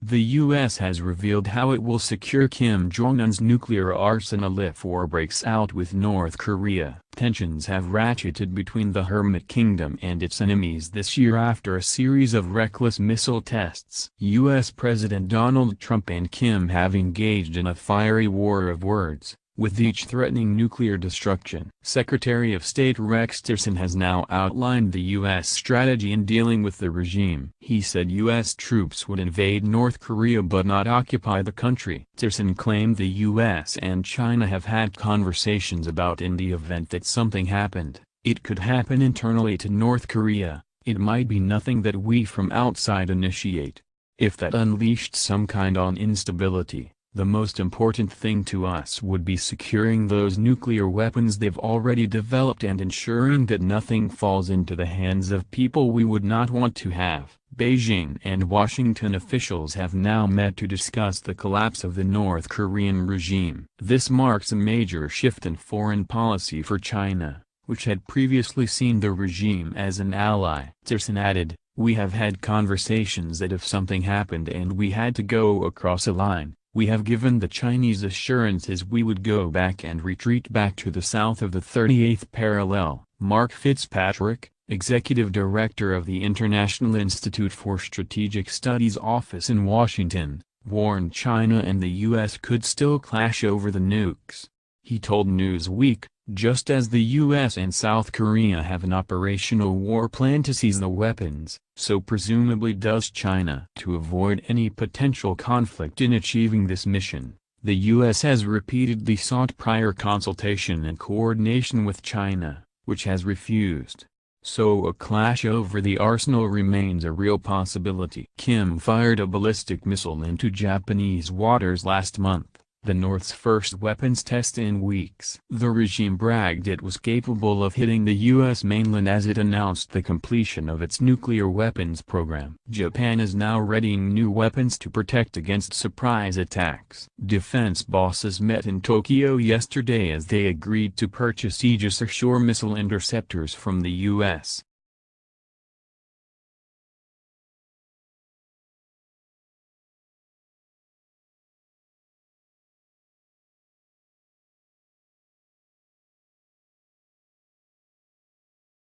The U.S. has revealed how it will secure Kim Jong-un's nuclear arsenal if war breaks out with North Korea. Tensions have ratcheted between the Hermit Kingdom and its enemies this year after a series of reckless missile tests. U.S. President Donald Trump and Kim have engaged in a fiery war of words, with each threatening nuclear destruction. Secretary of State Rex Tillerson has now outlined the U.S. strategy in dealing with the regime. He said U.S. troops would invade North Korea but not occupy the country. Tillerson claimed the U.S. and China have had conversations about in the event that something happened, it could happen internally to North Korea, it might be nothing that we from outside initiate. If that unleashed some kind of instability, the most important thing to us would be securing those nuclear weapons they've already developed and ensuring that nothing falls into the hands of people we would not want to have. Beijing and Washington officials have now met to discuss the collapse of the North Korean regime. This marks a major shift in foreign policy for China, which had previously seen the regime as an ally. Tillerson added, "We have had conversations that if something happened and we had to go across a line, we have given the Chinese assurances we would go back and retreat back to the south of the 38th parallel." Mark Fitzpatrick, executive director of the International Institute for Strategic Studies office in Washington, warned China and the U.S. could still clash over the nukes. He told Newsweek, "Just as the U.S. and South Korea have an operational war plan to seize the weapons, so presumably does China. To avoid any potential conflict in achieving this mission, the U.S. has repeatedly sought prior consultation and coordination with China, which has refused. So a clash over the arsenal remains a real possibility." Kim fired a ballistic missile into Japanese waters last month, the North's first weapons test in weeks. The regime bragged it was capable of hitting the U.S. mainland as it announced the completion of its nuclear weapons program. Japan is now readying new weapons to protect against surprise attacks. Defense bosses met in Tokyo yesterday as they agreed to purchase Aegis ashore missile interceptors from the U.S.